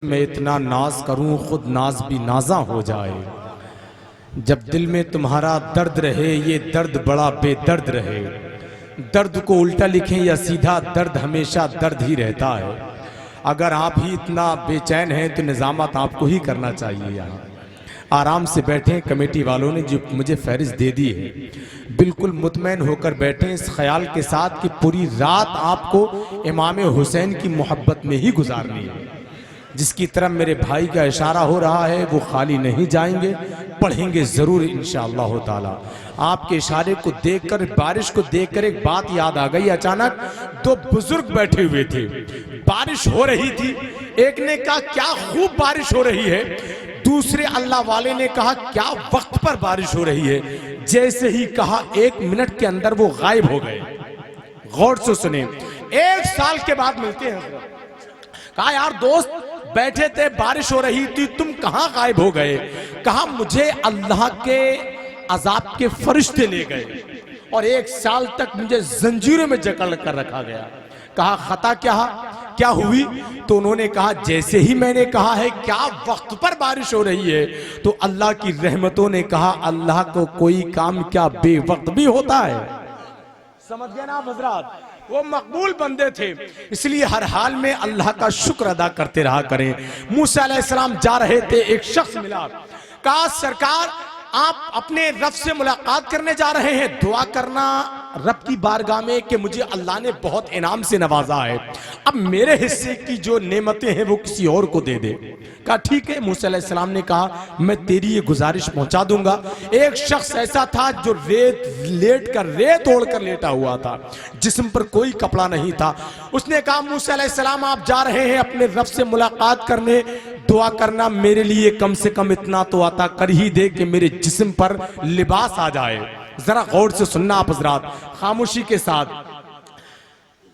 मैं इतना नाज करूं खुद नाज भी नाजा हो जाए। जब दिल में तुम्हारा दर्द रहे ये दर्द बड़ा बेदर्द रहे। दर्द को उल्टा लिखें या सीधा, दर्द हमेशा दर्द ही रहता है। अगर आप ही इतना बेचैन हैं तो निजामत आपको ही करना चाहिए। यहाँ आराम से बैठें। कमेटी वालों ने जो मुझे फहरिस्त दे दी है, बिल्कुल मुतमैन होकर बैठें इस ख्याल के साथ कि पूरी रात आपको इमाम हुसैन की मोहब्बत में ही गुजारनी है। जिसकी तरफ मेरे भाई का इशारा हो रहा है वो खाली नहीं जाएंगे, पढ़ेंगे ज़रूर इंशाअल्लाह ताला। आपके इशारे को देखकर, बारिश को देखकर एक बात याद आ गई। अचानक दो बुजुर्ग बैठे हुए थे, बारिश हो रही थी। एक ने कहा क्या खूब बारिश हो रही है, दूसरे अल्लाह वाले ने कहा क्या वक्त पर बारिश हो रही है। जैसे ही कहा 1 मिनट के अंदर वो गायब हो गए। गौर से सुने, 1 साल के बाद मिलते हैं। कहा यार दोस्त, बैठे थे बारिश हो रही थी, तुम कहां गायब हो गए। कहा मुझे अल्लाह के अजाब के फरिश्ते ले गए और 1 साल तक मुझे जंजीरों में जकड़ कर रखा गया। कहा खता क्या हुई। तो उन्होंने कहा जैसे ही मैंने कहा है क्या वक्त पर बारिश हो रही है, तो अल्लाह की रहमतों ने कहा अल्लाह को कोई काम क्या बेवक्त भी होता है। समझ गए ना आप हजरात, वो मकबूल बंदे थे, इसलिए हर हाल में अल्लाह का शुक्र अदा करते रहा करें। मूसा अलैहिस्सलाम जा रहे थे, एक शख्स मिला। कहा सरकार आप अपने रब से मुलाकात करने जा रहे हैं, दुआ करना रब की बारगाह में कि मुझे अल्लाह ने बहुत इनाम से नवाजा है, अब मेरे हिस्से की जो नेमतें हैं वो किसी और को दे दे। कहा ठीक है। मूसा अलैहिस्सलाम ने कहा मैं तेरी ये गुजारिश पहुंचा दूंगा। एक शख्स ऐसा था जो रेत ओढ़ कर लेटा हुआ था, जिस्म पर कोई कपड़ा नहीं था। उसने कहा मूसा अलैहिस्सलाम आप जा रहे हैं अपने रब से मुलाकात करने, दुआ करना मेरे लिए कम से कम इतना तो अता कर ही दे कि मेरे जिस्म पर लिबास आ जाए। जरा गौर से सुनना आप हजरात, खामोशी के साथ,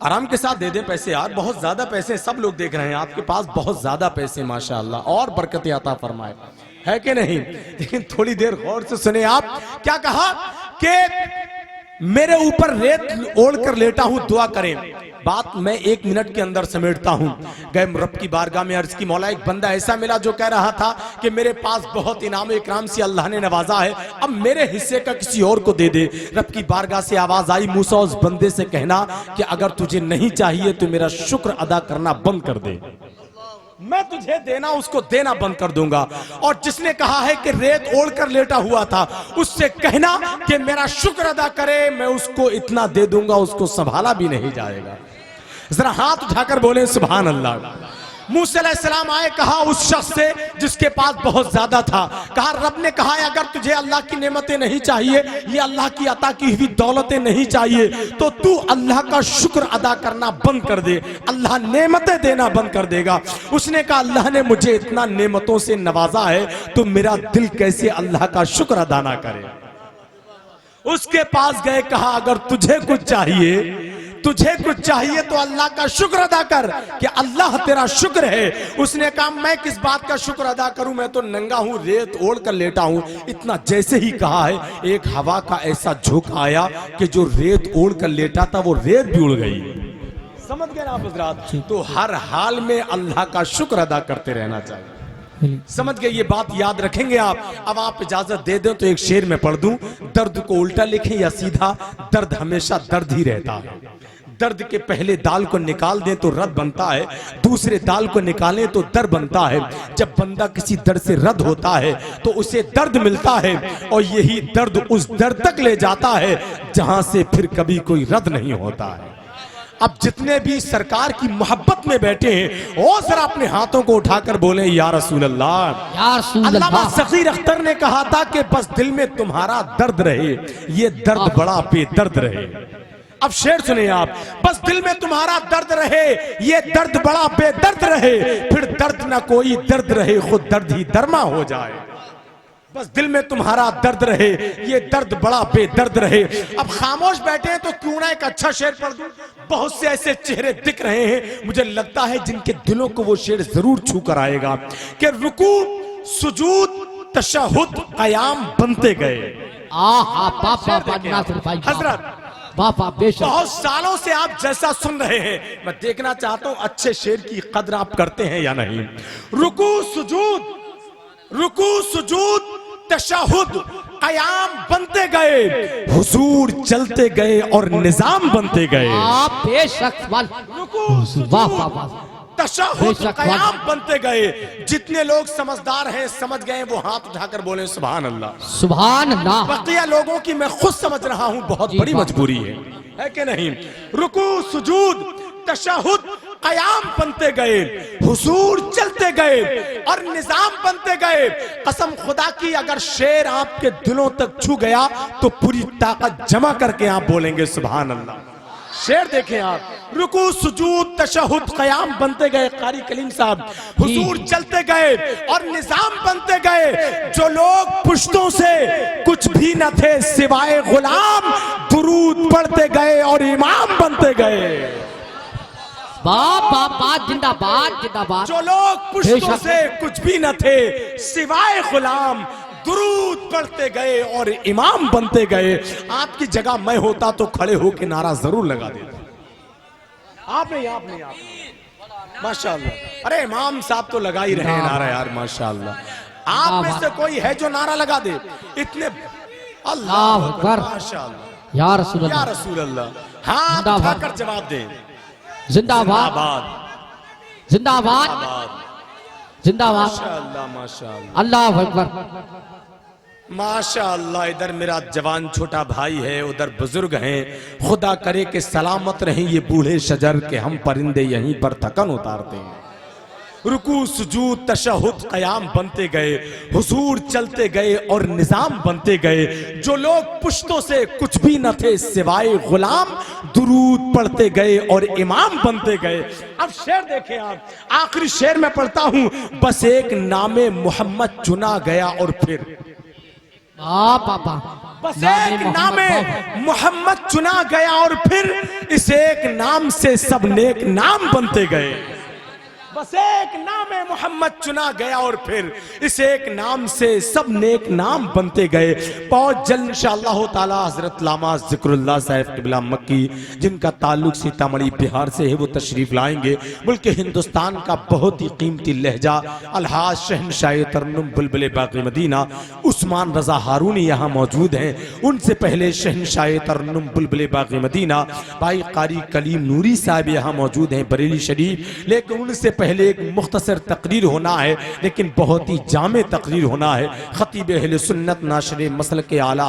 आराम के साथ दे दे पैसे यार, बहुत ज्यादा पैसे सब लोग देख रहे हैं, आपके पास बहुत ज्यादा पैसे माशाअल्लाह, और बरकत अता फरमाए, है कि नहीं। लेकिन थोड़ी देर गौर से सुने आप। क्या कहा कि मेरे ऊपर रेत ओढ़ कर लेटा हूं, दुआ करें। बात मैं 1 मिनट के अंदर समेटता हूं। गए रब की बारगाह में, अर्ज की मौला एक बंदा ऐसा मिला जो कह रहा था कि मेरे पास बहुत इनाम इकराम से अल्लाह ने नवाजा है, अब मेरे हिस्से का किसी और को दे दे। रब की बारगाह से आवाज आई मूसा उस बंदे से कहना कि अगर तुझे नहीं चाहिए तो मेरा शुक्र अदा करना बंद कर दे, मैं तुझे देना उसको देना बंद कर दूंगा। और जिसने कहा है कि रेत ओढ़ कर लेटा हुआ था, उससे कहना कि मेरा शुक्र अदा करे, मैं उसको इतना दे दूंगा उसको संभाला भी नहीं जाएगा। जरा हाथ उठाकर बोले सुभान अल्लाह। मूसा अलैहिस्सलाम आए, कहा उस शख्स से जिसके पास बहुत ज्यादा था, कहा रब ने कहा है अगर तुझे अल्लाह की नेमतें नहीं चाहिए, ये अल्लाह की अता की हुई दौलतें नहीं चाहिए, तो तू अल्लाह का शुक्र अदा करना बंद कर दे, अल्लाह नेमतें देना बंद कर देगा। उसने कहा अल्लाह ने मुझे इतना नेमतों से नवाजा है तो मेरा दिल कैसे अल्लाह का शुक्र अदा ना करे। उसके पास गए, कहा अगर तुझे कुछ चाहिए तो अल्लाह का शुक्र अदा कर कि अल्लाह तेरा शुक्र है। उसने कहा मैं किस बात का शुक्र अदा करूं, मैं तो नंगा हूं, रेत ओढ़ कर लेटा हूं। इतना जैसे ही कहा है, एक हवा का ऐसा झोंका आया कि जो रेत ओढ़ कर लेटा था वो रेत भी उड़ गई। समझ गए ना आप हजरात। तो हर हाल में अल्लाह का शुक्र अदा करते रहना चाहिए। समझ गए, ये बात याद रखेंगे आप। अब आप इजाजत दे दें तो एक शेर में पढ़ दूं, दर्द को उल्टा लिखें या सीधा, दर्द हमेशा दर्द ही रहता है। दर्द के पहले दाल को निकाल दें तो रद बनता है, दूसरे दाल को निकालें तो दर्द बनता है। जब बंदा किसी दर्द से रद होता है तो उसे दर्द मिलता है, और यही दर्द उस दर्द तक ले जाता है जहां से फिर कभी कोई रद नहीं होता है। अब जितने भी सरकार की मोहब्बत में बैठे हैं, वो जरा अपने हाथों को उठाकर बोले या रसूल अल्लाह। अल्लामा ज़कीर अख्तर ने कहा था कि बस दिल में तुम्हारा दर्द रहे, ये दर्द बड़ा बेदर्द रहे। अब शेर सुने आप, बस दिल में तुम्हारा दर्द रहे, ये दर्द बड़ा बेदर्द रहे, फिर दर्द ना कोई दर्द रहे, खुद दर्द ही दरमा हो जाए। बस दिल में तुम्हारा दर्द रहे, ये दर्द बड़ा बेदर्द रहे। अब खामोश बैठे हैं तो क्यों ना एक अच्छा शेर पढ़ दूं। बहुत से ऐसे चेहरे दिख रहे हैं, मुझे लगता है जिनके दिलों को वो शेर जरूर छू कर आएगा कि रुकू सुजूद तशहुद कयाम बनते गए। हजरत बाबा बेशक। बहुत सालों से आप जैसा सुन रहे हैं, मैं देखना चाहता हूं अच्छे शेर की कदर आप करते हैं या नहीं। रुकू सुजूद तशहुद कयाम बनते गए, हुजूर चलते गए और निजाम बनते गए। आप बेशक रुकू वाह वाह वाह तशहुद कयाम बनते गए। जितने लोग समझदार हैं समझ गए वो हाथ उठाकर बोले सुभान अल्लाह। सुभान अल्लाह। बकिया लोगों की मैं खुद समझ रहा हूं बहुत बड़ी मजबूरी है कि नहीं। रुकू सुजूद तशहुद कयाम बनते गए, हुजूर चलते गए और निजाम बनते गए। कसम खुदा की अगर शेर आपके दिलों तक छू गया तो पूरी ताकत जमा करके आप बोलेंगे सुभान अल्लाह। शेर देखें आप, रुकू सुजूद तशहुद कयाम बनते गए, कारी कलीम साहब, हुजूर चलते गए और निजाम बनते गए। जो लोग पुश्तों से कुछ भी न थे सिवाय गुलाम, दुरूद पढ़ते गए और इमाम बनते गए। बात जिंदाबाद जिंदाबाद। जो लोग पुश्तों से कुछ भी न थे सिवाय गुलाम, दुरूद पढ़ते गए और इमाम बनते गए। आपकी जगह मैं होता तो खड़े होकर नारा जरूर लगा देता। आप नहीं माशाअल्लाह। अरे इमाम साहब तो लगा ही रहे हैं नारा यार माशाअल्लाह। आप में से कोई है जो नारा लगा दे? इतने अल्लाह अकबर माशाअल्लाह या रसूल अल्लाह। हाथ उठाकर जवाब दें जिंदाबाद जिंदाबाद जिंदाबाद। माशाअल्लाह माशाअल्लाह अल्लाह अकबर माशाअल्लाह। इधर मेरा जवान छोटा भाई है, उधर बुजुर्ग हैं। खुदा करे कि सलामत रहें ये बूढ़े शजर के हम परिंदे यहीं पर थकन उतारते हैं। रुकू सुजूद तशहुद कयाम बनते गए, हुजूर चलते गए और निजाम बनते गए। जो लोग पुश्तों से कुछ भी न थे सिवाय गुलाम, दुरूद पढ़ते गए और इमाम बनते गए। अब शेर देखें आप, आखिरी शेर में पढ़ता हूं। बस एक नामे मोहम्मद चुना गया और फिर बस एक नामे मोहम्मद चुना गया और फिर इस एक नाम से सब नेक नाम बनते गए। बस एक नाम मोहम्मद चुना गया और फिर इस एक नाम से सब नेक नाम बनते गए। बहुत जल्द इंशाअल्लाह ताला हजरत लामा जिक्रुल्लाह साहिब किबला मक्की, जिनका ताल्लुक सीतामढ़ी बिहार से है, वो तशरीफ लाएंगे। मुल्क हिंदुस्तान का बहुत ही कीमती लहजा अलहाज शहनशाह तरन्नुम बुलबुल बाक़ी मदीना उस्मान रजा हारूनी यहाँ मौजूद हैं। उनसे पहले शहनशाह तरन्नुम बुलबुल बाक़ी मदीना भाई कारी कलीम नूरी साहब यहाँ मौजूद हैं बरेली शरीफ। लेकिन उनसे पहले एक मुख्तसर तकरीर होना है, लेकिन बहुत ही जामे तकरीर होना है। खतीब अहले सुन्नत नाशरे मसल के आला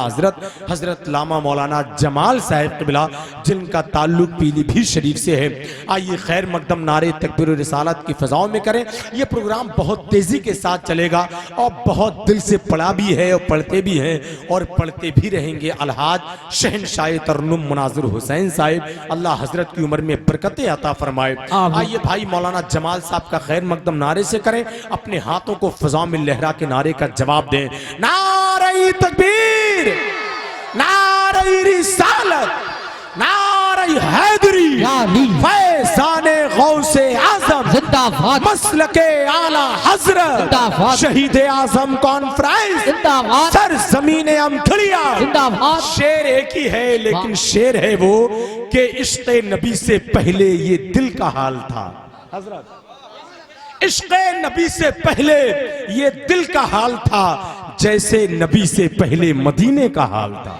हजरत लामा मौलाना जमाल साहिब किबला, जिनका ताल्लुक पीलीभीत शरीफ से है। आइए खैर मकदम नारे तकबीर रिसालत की फजाओं में करें। यह प्रोग्राम बहुत तेजी के साथ चलेगा और बहुत दिल से पढ़ा भी है और पढ़ते भी हैं और पढ़ते भी रहेंगे। अलहाज शहनशाह तरन्नुम मुनाजिर हुसैन साहिब, अल्लाह हजरत की उम्र में बरकतें अता फरमाए। आइए भाई मौलाना जमाल साहब का खैर मकदम नारे से करें, अपने हाथों को फिजा में लहरा के नारे का जवाब दें। नारे तकबीर, नारे रिसालत, नारे हैदरी, फैज़ाने गौसे आज़म जिंदाबाद, मसलके आला हजरत जिंदाबाद, शहीद आज़म कॉन्फ्रेंस जिंदाबाद, सर ज़मीन अमथलिया जिंदाबाद। शेर एक ही है लेकिन शेर है वो कि इश्क़ नबी से पहले ये दिल का हाल था। हजरत इश्क़ नबी से पहले ये दिल का हाल था, जैसे नबी से पहले मदीने का हाल था।